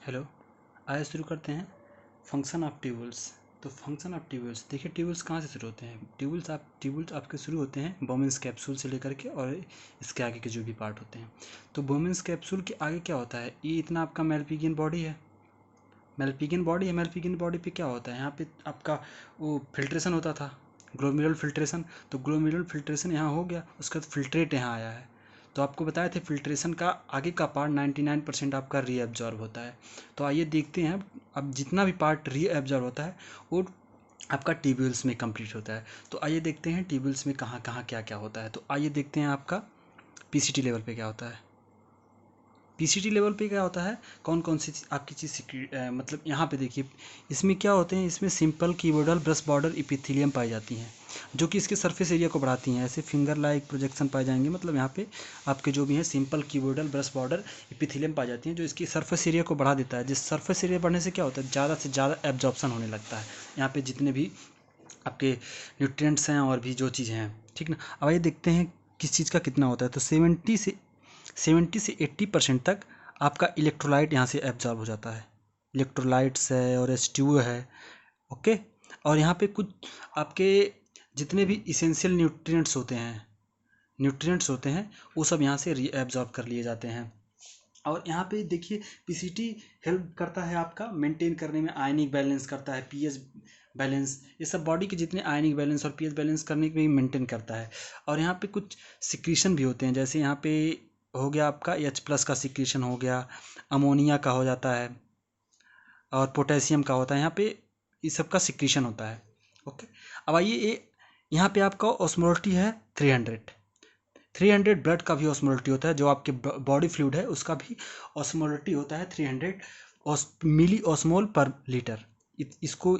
Hello. आइए शुरू करते हैं फंक्शन ऑफ ट्यूबल्स। तो फंक्शन ऑफ ट्यूबल्स, देखिए ट्यूबल्स कहाँ से शुरू होते हैं। ट्यूबल्स आपके शुरू होते हैं बोमेंस कैप्सूल से लेकर के और इसके आगे के जो भी पार्ट होते हैं। तो बोमेंस कैप्सूल के आगे क्या होता है, ये इतना आपका मेलपिगियन बॉडी है। मेलपिगियन बॉडी पे क्या होता है, यहाँ पे आपका वो फिल्ट्रेशन होता था, ग्लोमेरुलर फिल्ट्रेशन। तो ग्लोमेरुलर फिल्ट्रेशन यहाँ हो गया, उसके बाद फिल्ट्रेट यहाँ आया है। तो आपको बताए थे फिल्ट्रेशन का आगे का पार्ट 99% आपका रीएब्जॉर्ब होता है। तो आइए देखते हैं, अब जितना भी पार्ट रीएब्जॉर्ब होता है वो आपका ट्यूब्यूल्स में कंप्लीट होता है। तो आइए देखते हैं ट्यूब्यूल्स में कहाँ कहाँ क्या क्या होता है। तो आइए देखते हैं आपका पीसीटी लेवल पे क्या होता है। पीसीटी लेवल पे क्या होता है, कौन कौन सी आपकी चीज़ मतलब यहाँ पे देखिए, इसमें क्या होते हैं, इसमें सिंपल कीबोर्डल ब्रश बॉर्डर इपिथेलियम पाई जाती हैं, जो कि इसके सरफेस एरिया को बढ़ाती हैं। ऐसे फिंगर लाइक प्रोजेक्शन पाए जाएंगे, मतलब यहाँ पे आपके जो भी हैं सिंपल कीबोर्डल ब्रश बॉर्डर इपिथेलियम पाई जाती हैं, जो इसकी सरफेस एरिया को बढ़ा देता है। जिस सरफेस एरिया बढ़ने से क्या होता है, ज़्यादा से ज़्यादा एब्जॉर्प्शन होने लगता है यहाँ पे जितने भी आपके न्यूट्रिएंट्स हैं और भी जो चीज़ें हैं, ठीक ना। अब आइए देखते हैं किस चीज़ का कितना होता है। तो 70 से 80% तक आपका इलेक्ट्रोलाइट यहाँ से एब्जॉर्ब हो जाता है। इलेक्ट्रोलाइट्स है और H2O है, ओके। और यहाँ पे कुछ आपके जितने भी इसेंशियल न्यूट्रिएंट्स होते हैं वो सब यहाँ से री एब्जॉर्ब कर लिए जाते हैं। और यहाँ पे देखिए पीसीटी हेल्प करता है आपका मेंटेन करने में, आयनिक बैलेंस करता है, पीएच बैलेंस, ये सब बॉडी के जितने आयनिक बैलेंस और पीएच बैलेंस करने में मेंटेन करता है। और यहाँ पे कुछ सिक्रीशन भी होते हैं, जैसे यहाँ पे हो गया आपका H+ का सिक्रीशन हो गया, अमोनिया का हो जाता है और पोटेशियम का होता है, यहाँ पे इस सब का सिक्रीशन होता है, ओके। अब आइए यहाँ पे आपका ऑस्मोलिटी है 300 ब्लड का भी ऑस्मोलिटी होता है, जो आपके बॉडी फ्लूइड है उसका भी ऑस्मोलिटी होता है 300 मिली ऑस्मोल पर लीटर। इसको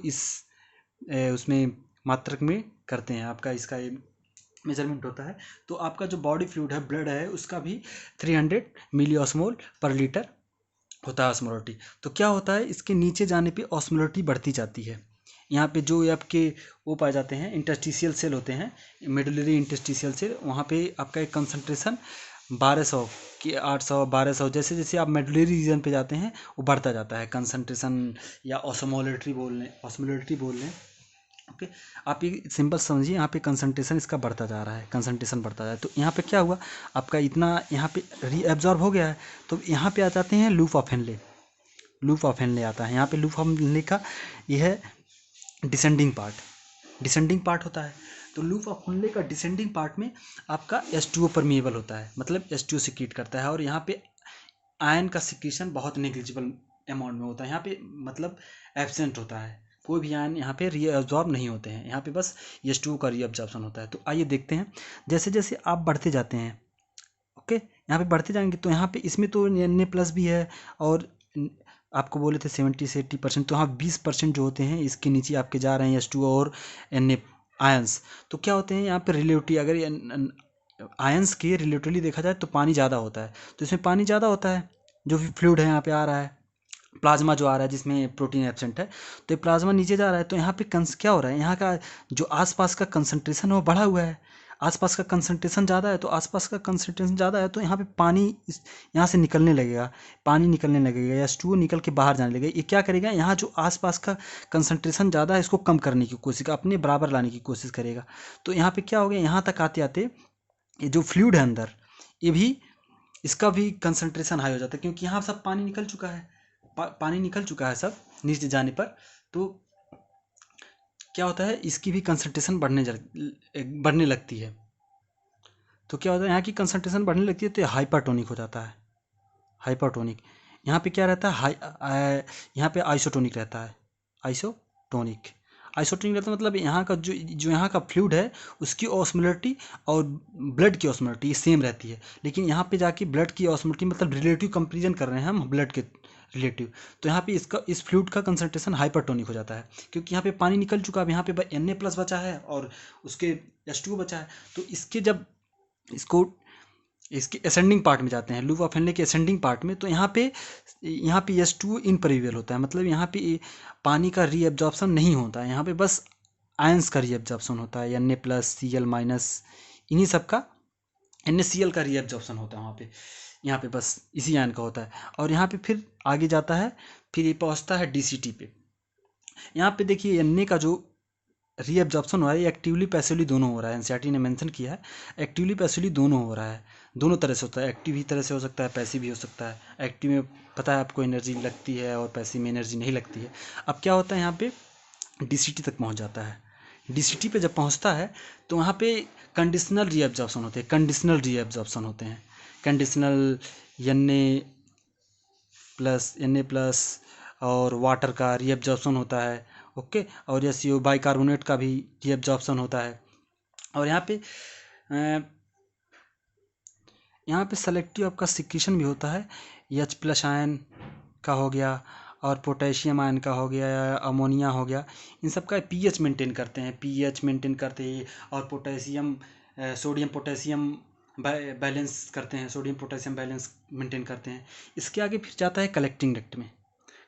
उसमें मात्रक में करते हैं, आपका इसका मेजरमेंट होता है। तो आपका जो बॉडी फ्लूइड है, ब्लड है, उसका भी 300 मिली ऑस्मोल पर लीटर होता है ऑस्मोलिटी। तो क्या होता है, इसके नीचे जाने पे ऑस्मोलिटी बढ़ती जाती है। यहाँ पे जो आपके वो पाए जाते हैं इंटरस्टिशियल सेल होते हैं, मेडुलरी इंटरस्टिशियल सेल, वहाँ पे आपका एक कंसंट्रेशन 1200 कि 800 1200, जैसे जैसे आप मेडुलरी रीजन पे जाते हैं वो बढ़ता जाता है कंसंट्रेशन, या ऑस्मोलेटरी बोल लें, ओके। आप ये सिंपल समझिए, यहाँ पे कंसंट्रेशन इसका बढ़ता जा रहा है, कंसंट्रेशन बढ़ता जा रहा है। तो यहाँ पे क्या हुआ, आपका इतना यहाँ पे रीएब्जॉर्ब हो गया है। तो यहाँ पे आ जाते हैं लूप ऑफ हेनले आता है। यहाँ पे लूप ऑफ हेनले का यह है डिसेंडिंग पार्ट होता है। तो लूप ऑफ हेनले का डिसेंडिंग पार्ट में आपका H2O परमिएबल होता है, मतलब H2O सिक्रीट करता है। और यहाँ पे आयन का सिक्रीशन बहुत नेग्लिजिबल अमाउंट में होता है, यहाँ पे मतलब एब्सेंट होता है, कोई भी आयन यहाँ पे रीअब्जॉर्ब नहीं होते हैं, यहाँ पे बस H2O का रीअब्जॉर्प्शन होता है। तो आइए देखते हैं, जैसे जैसे आप बढ़ते जाते हैं, ओके, यहाँ पे बढ़ते जाएंगे तो यहाँ पे इसमें तो Na+ भी है, और आपको बोले थे 70 से 80%, तो यहाँ 20% जो होते हैं इसके नीचे आपके जा रहे हैं H2O और Na आयंस। तो क्या होते हैं यहाँ पे रिलेटिवली, अगर आयंस के रिलेटिवली देखा जाए तो पानी ज़्यादा होता है। तो इसमें पानी ज़्यादा होता है, जो भी फ्लूइड है यहाँ पे आ रहा है, प्लाज्मा जो आ रहा है जिसमें प्रोटीन एब्सेंट है, तो ये प्लाज्मा नीचे जा रहा है। तो यहाँ पे क्या हो रहा है, यहाँ का जो आसपास का कंसंट्रेशन है वो बढ़ा हुआ है, आसपास का कंसंट्रेशन ज़्यादा है। तो आसपास का कंसंट्रेशन ज़्यादा है तो यहाँ पे पानी यहाँ से निकलने लगेगा, या H2O निकल के बाहर जाने लगेगा। ये क्या करेगा, यहाँ जो आसपास का कंसंट्रेशन ज़्यादा है इसको कम करने की कोशिश, अपने बराबर लाने की कोशिश करेगा। तो यहाँ पे क्या हो गया, यहाँ तक आते आते ये जो फ्लूइड है अंदर, ये भी इसका भी कंसंट्रेशन हाई हो जाता है, क्योंकि यहाँ सब पानी निकल चुका है, पानी निकल चुका है सब नीचे जाने पर। तो क्या होता है, इसकी भी कंसंट्रेशन बढ़ने लगती है। तो क्या होता है, यहाँ की कंसंट्रेशन बढ़ने लगती है तो हाइपरटोनिक हो जाता है, हाइपरटोनिक। यहाँ पे क्या रहता है, यहाँ पे आइसोटोनिक रहता है, आइसोटोनिक आइसोटोनिक रहता है, मतलब यहाँ का जो यहाँ का फ्लूइड है उसकी ऑस्मोलिटी और ब्लड की ऑस्मोलिटी सेम रहती है। लेकिन यहाँ पे जाके ब्लड की ऑस्मोलिटी, मतलब रिलेटिव कंपेरिजन कर रहे हैं हम ब्लड के रिलेटिव, तो यहाँ पे इस फ्लूइड का कंसंट्रेशन हाइपरटोनिक हो जाता है, क्योंकि यहाँ पे पानी निकल चुका है। यहाँ पे Na+ बचा है और उसके H2O बचा है। तो इसके जब इसको इसके असेंडिंग पार्ट में जाते हैं, लूप ऑफ हेनले के असेंडिंग पार्ट में, तो यहाँ पे H2O इनपरमिएबल होता है, मतलब यहाँ पे पानी का रीएब्जॉर्प्शन नहीं होता है, यहाँ पे बस आयंस का रीएब्जॉर्प्शन होता है, Na+, Cl-, इन्हीं सब का NaCl का रीएब्जॉर्प्शन होता है वहाँ पे। यहाँ पे बस इसी आयन का होता है। और यहाँ पे फिर आगे जाता है, फिर ये पहुँचता है DCT पे। यहाँ पे देखिए Na का जो रीएब्जॉर्प्शन हो रहा है ये एक्टिवली पैसिवली दोनों हो रहा है। एनसीईआरटी ने मेंशन किया है एक्टिवली पैसिवली दोनों हो रहा है, दोनों तरह से होता है। एक्टिव ही तरह से हो सकता है, पैसिव भी हो सकता है। एक्टिव में पता है आपको एनर्जी लगती है और पैसिव में एनर्जी नहीं लगती है। अब क्या होता है यहाँ पे DCT तक पहुँच जाता है। DCT पे जब पहुँचता है तो वहाँ पे कंडीशनल रीएब्जॉर्प्शन होते हैं, कंडीशनल रीएब्जॉर्प्शन होते हैं। कंडीशनल Na प्लस और वाटर का रीएब्जॉर्प्शन होता है। ओके, और SiO बाइकार्बोनेट का भी रीएब्जॉर्प्शन होता है। और यहाँ पे सेलेक्टिव आपका सिक्रीशन भी होता है। H+ आयन का हो गया और पोटेशियम आयन का हो गया या अमोनिया हो गया, इन सब का pH मेंटेन करते हैं, pH मेंटेन करते हैं। और पोटेशियम सोडियम पोटेशियम बैलेंस करते हैं, सोडियम पोटेशियम बैलेंस मेंटेन करते हैं। इसके आगे फिर जाता है कलेक्टिंग डक्ट में।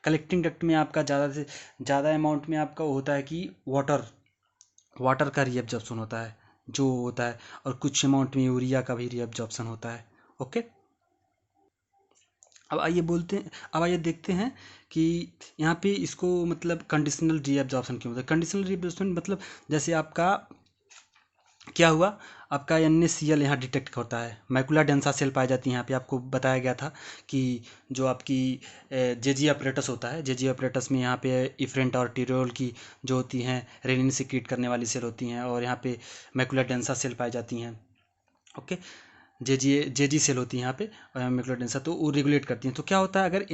कलेक्टिंग डक्ट में आपका ज़्यादा से ज़्यादा अमाउंट में आपका होता है कि वाटर का रीएब्जॉर्प्शन होता है जो होता है, और कुछ अमाउंट में यूरिया का भी रीएब्जॉर्प्शन होता है। ओके, अब आइए देखते हैं कि यहाँ पे इसको मतलब कंडीशनल रीएब्जॉर्प्शन क्यों होता है। कंडीशनल रीएब्जॉर्प्शन मतलब जैसे आपका क्या हुआ, आपका NaCl यहाँ डिटेक्ट होता है, मैकुला डेंसा सेल पाई जाती है यहाँ पे। आपको बताया गया था कि जो आपकी जेजी अपरेटस होता है, जेजी अपरेटस में यहाँ पे इफ्रेंट और टिरोल की जो होती हैं रेनिन सिक्रीट करने वाली सेल होती हैं, और यहाँ पे मैकुला डेंसा सेल पाई जाती हैं। ओके, जेजी सेल होती है यहाँ पे मैकुला डेंसा, तो वो रेगुलेट करती हैं। तो क्या होता है, अगर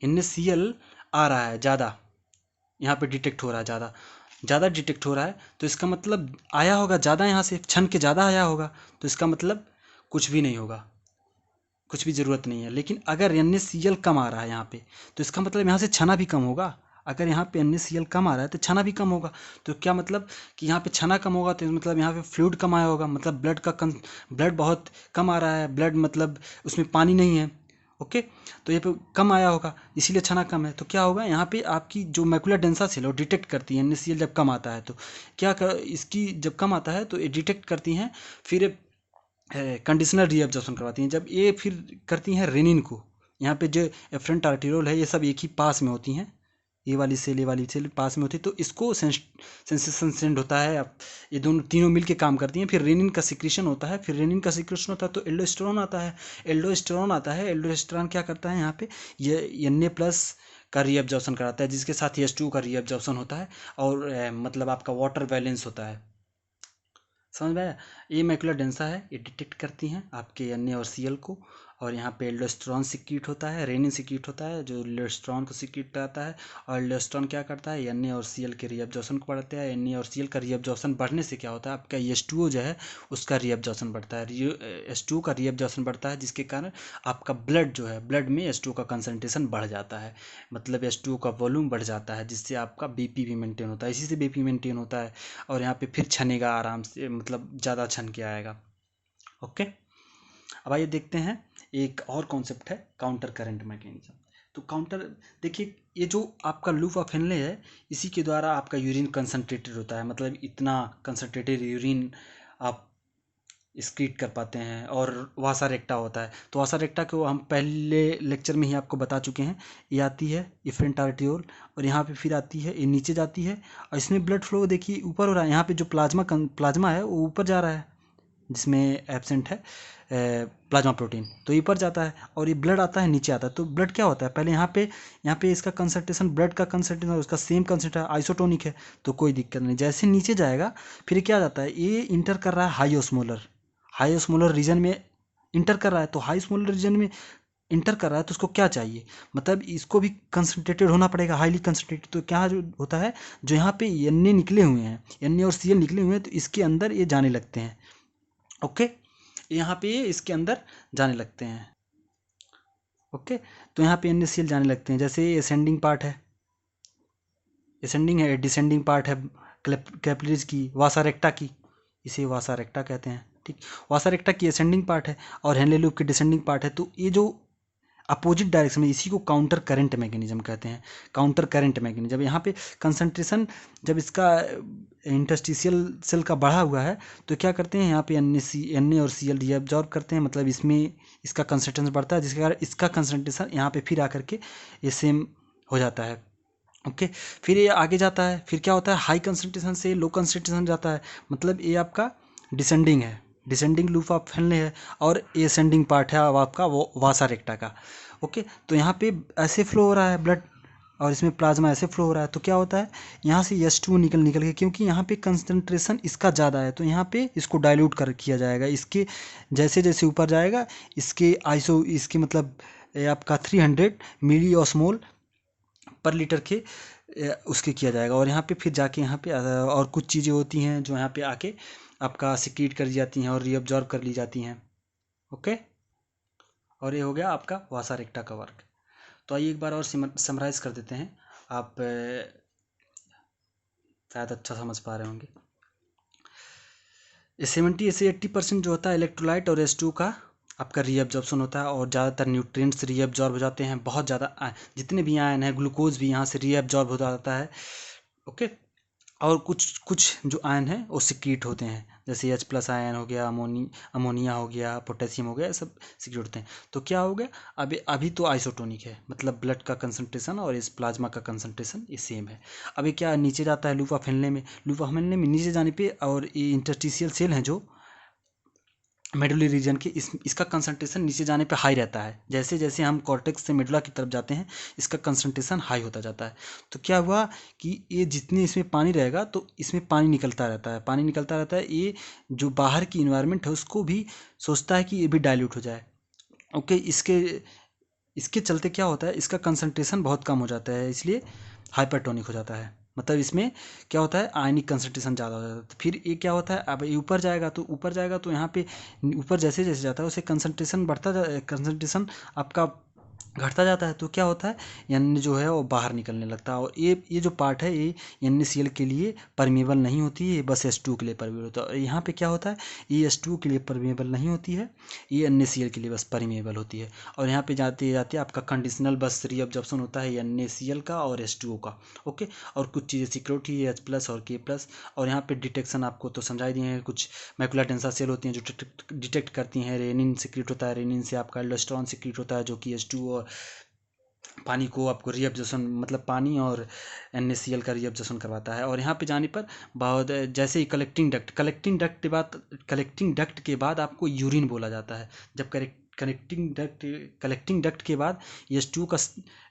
NaCl आ रहा है ज़्यादा, यहाँ पे डिटेक्ट हो रहा है ज़्यादा डिटेक्ट हो रहा है, तो इसका मतलब आया होगा ज़्यादा, यहाँ से छन के ज़्यादा आया होगा, तो इसका मतलब कुछ भी नहीं होगा, कुछ भी ज़रूरत नहीं है। लेकिन अगर NaCl कम आ रहा है यहाँ पे, तो इसका मतलब यहाँ से छना भी कम होगा। अगर यहाँ पे NaCl कम आ रहा है तो छना भी कम होगा। तो क्या मतलब कि यहाँ पे छना कम होगा तो मतलब यहाँ पे फ्लूइड कम आया होगा, मतलब ब्लड बहुत कम आ रहा है, ब्लड मतलब उसमें पानी नहीं है। ओके, तो ये पे कम आया होगा, इसीलिए छना कम है। तो क्या होगा, यहाँ पे आपकी जो मैकुला डेंसा सेल है वो डिटेक्ट करती है NaCl जब कम आता है, तो इसकी जब कम आता है तो ये डिटेक्ट करती हैं, फिर कंडीशनल रीअब्जॉर्प्शन करवाती हैं। जब ये फिर करती हैं रेनिन को, यहाँ पे जो एफरेंट आर्टिरोल है ये सब एक ही पास में होती हैं, ये वाली सेल पास में होती है, तो इसको सेंसेशन सेंड होता है। अब ये दोनों तीनों मिल के काम करती हैं। फिर रेनिन का सिक्रीशन होता है, तो एल्डोस्टेरोन आता है। एल्डोस्टेरोन क्या करता है, यहाँ पे ये Na+ का रीअब्जॉर्प्शन कराता है, जिसके साथ H2 का रीअब्जॉर्प्शन होता है, और मतलब आपका वाटर बैलेंस होता है। समझ में आया। ये मैकुला डेंसा है, ये डिटेक्ट करती हैं आपके Na और Cl को, और यहाँ पे एल्डोस्टेरोन सिक्रीट होता है, रेनिन सिक्रीट होता है जो एल्डोस्टेरोन को सिक्रीट कराता है। और एल्डोस्टेरोन क्या करता है, Na और Cl के रीअब्जॉर्प्शन को बढ़ाता है। Na और Cl का रीअब्जॉर्प्शन बढ़ने से क्या होता है, आपका H2O जो है उसका रीअब्जॉर्प्शन बढ़ता है। H2O का रीअब्जॉर्प्शन बढ़ता है, जिसके कारण आपका ब्लड जो है, ब्लड में H2O का कंसनट्रेशन बढ़ जाता है, मतलब H2O का वॉल्यूम बढ़ जाता है, जिससे आपका BP भी मेंटेन होता है। इसी से BP मेंटेन होता है, और यहाँ पे फिर छनेगा आराम से, मतलब ज़्यादा छन के आएगा। ओके, अब आइए देखते हैं एक और कॉन्सेप्ट है, काउंटर करंट मैकेनिज्म। तो काउंटर, देखिए ये जो आपका लूप ऑफ हेनले है, इसी के द्वारा आपका यूरिन कंसनट्रेटेड होता है, मतलब इतना कंसनट्रेटेड यूरिन आप स्क्रीट कर पाते हैं। और वासा रेक्टा होता है, तो वासा रेक्टा को हम पहले लेक्चर में ही आपको बता चुके हैं। ये आती है इफ्रेंट आर्टियोल, और यहाँ पे फिर आती है, ये नीचे जाती है, और इसमें ब्लड फ्लो देखिए ऊपर हो रहा है। यहाँ पे जो प्लाज्मा है वो ऊपर जा रहा है, जिसमें एब्सेंट है प्लाज्मा प्रोटीन, तो ऊपर जाता है, और ये ब्लड आता है नीचे आता है। तो ब्लड क्या होता है, पहले यहाँ पे इसका कंसंट्रेशन, ब्लड का कंसंट्रेशन उसका सेम कंसंट्रेशन आइसोटोनिक है, तो कोई दिक्कत नहीं। जैसे नीचे जाएगा फिर क्या जाता है, ये इंटर कर रहा है हाई ऑस्मोलर रीजन में इंटर कर रहा है। तो हाई ऑस्मोलर रीजन में इंटर कर रहा है तो उसको क्या चाहिए, मतलब इसको भी कंसंट्रेटेड होना पड़ेगा, हाईली कंसंट्रेटेड। तो क्या जो होता है, जो यहाँ पे Na निकले हुए हैं, Na और Cl निकले हुए हैं, तो इसके अंदर ये जाने लगते हैं। ओके, यहाँ पे इसके अंदर जाने लगते हैं। ओके, तो यहाँ पे NaCl जाने लगते हैं। जैसे असेंडिंग पार्ट है, असेंडिंग है, डिसेंडिंग पार्ट है कैपिलरीज की, वासा रेक्टा की, इसे वासा रेक्टा कहते हैं। ठीक, वासा रेक्टा की असेंडिंग पार्ट है, और हेनले लूप की डिसेंडिंग पार्ट है। तो ये जो अपोजिट डायरेक्शन में, इसी को काउंटर करंट मैकेनिज्म कहते हैं। काउंटर करंट मैकेनिज्म, यहाँ पे कंसंट्रेशन जब इसका इंटरस्टिशियल सेल का बढ़ा हुआ है तो क्या करते हैं, यहाँ पे Na और Cl रीअब्जॉर्ब करते हैं, मतलब इसमें इसका कंसंट्रेशन बढ़ता है, जिसके कारण इसका कंसंट्रेशन यहाँ पे फिर आकर के ये सेम हो जाता है। ओके, फिर ये आगे जाता है, फिर क्या होता है, हाई कंसंट्रेशन से लो कंसंट्रेशन जाता है, मतलब ये आपका डिसेंडिंग है, डिसेंडिंग लूप ऑफ हेनले है, और ये असेंडिंग पार्ट है अब आपका वो वासा रेक्टा का। ओके, तो यहाँ पे ऐसे फ्लो हो रहा है ब्लड, और इसमें प्लाज्मा ऐसे फ्लो हो रहा है, तो क्या होता है, यहाँ से H2 निकल के, क्योंकि यहाँ पे कंसंट्रेशन इसका ज़्यादा है तो यहाँ पे इसको डाइल्यूट कर किया जाएगा, इसके जैसे जैसे ऊपर जाएगा इसके मतलब आपका 300 मिली ऑस्मोल पर लीटर के उसके किया जाएगा, और यहाँ पे फिर जाके यहाँ पे और कुछ चीज़ें होती हैं जो यहाँ पे आके आपका सिक्रीट कर दी जाती हैं और रीअब्जॉर्ब कर ली जाती हैं। ओके, और ये हो गया आपका वासा रेक्टा का वर्क। तो आइए एक बार और समराइज कर देते हैं, आप शायद अच्छा समझ पा रहे होंगे। 70 से 80% जो होता है इलेक्ट्रोलाइट और H2 का आपका रीअब्जॉर्प्शन होता है, और ज़्यादातर न्यूट्रिएंट्स रीअब्जॉर्ब हो जाते हैं, बहुत ज़्यादा जितने भी आयन है, ग्लूकोज भी यहाँ से रीअब्जॉर्ब हो जाता है। ओके, और कुछ कुछ जो आयन है वो सिक्रीट होते हैं, जैसे H+ आयन हो गया, अमोनिया हो गया, पोटेशियम हो गया, ये सब सिक्रीट होते हैं। तो क्या हो गया, अभी तो आइसोटोनिक है, मतलब ब्लड का कंसंट्रेशन और इस प्लाज्मा का कंसंट्रेशन ये सेम है। अभी क्या नीचे जाता है लूप ऑफ हेनले में, लूप ऑफ हेनले में नीचे जाने पे, और ये इंटरस्टिशियल सेल हैं जो मेडुलरी रीजन के, इसका कंसंट्रेशन नीचे जाने पे हाई रहता है, जैसे जैसे हम कॉर्टेक्स से मेडुला की तरफ जाते हैं इसका कंसंट्रेशन हाई होता जाता है। तो क्या हुआ कि ये जितने इसमें पानी रहेगा तो इसमें पानी निकलता रहता है, पानी निकलता रहता है, ये जो बाहर की इन्वायरमेंट है उसको भी सोचता है कि ये भी डाइल्यूट हो जाए। ओके, इसके चलते क्या होता है, इसका कंसंट्रेशन बहुत कम हो जाता है, इसलिए हाइपरटोनिक हो जाता है, मतलब इसमें क्या होता है, आयनिक कंसंट्रेशन ज़्यादा हो जाता है। तो फिर ये क्या होता है, अब ये ऊपर जाएगा तो यहाँ पे ऊपर जैसे जैसे जाता है उसे कंसंट्रेशन कंसंट्रेशन आपका घटता जाता है, तो क्या होता है, एन जो है वो बाहर निकलने लगता है, और ये जो पार्ट है ये NaCl के लिए परमेबल नहीं होती है, ये बस H2 के लिए परमेबल होता है। और यहाँ पे क्या होता है, ये H2 के लिए परमेबल नहीं होती है, ये NaCl के लिए बस परमेबल होती है। और यहाँ पे जाते जाते आपका कंडीशनल बस रीअब्जॉर्प्शन होता है NaCl का और H2O का। ओके, और कुछ चीज़ें सिक्योरिटी है H+ और K+, और यहाँ पे डिटेक्शन आपको तो समझा ही दिए हैं, कुछ मैकुला टेंसा सेल होती हैं जो डिटेक्ट करती हैं, रेनिन सिक्रीट होता है, रेनिन से आपका एल्डोस्टेरोन सिक्रीट होता है जो कि H2 और पानी को आपको रीअब्जॉर्प्शन, मतलब पानी और NaCl का रीअब्जॉर्प्शन करवाता है। और यहाँ पे जाने पर बहुत जैसे ही कलेक्टिंग डक्ट के बाद आपको यूरिन बोला जाता है। जब कलेक्टिंग डक्ट के बाद H2 का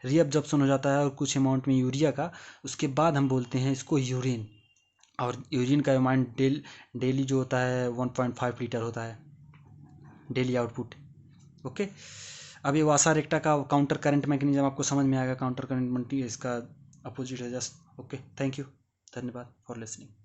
रीअब्जॉर्प्शन हो जाता है और कुछ अमाउंट में यूरिया का, उसके बाद हम बोलते हैं इसको यूरिन। और यूरिन का अमाउंट डेली जो होता है 1.5 लीटर होता है डेली आउटपुट। ओके, अब ये वासा रेक्टा का काउंटर करंट मैकेनिज्म आपको समझ में आएगा, काउंटर करंट इसका अपोजिट है जस्ट। ओके, थैंक यू, धन्यवाद फॉर लिसनिंग।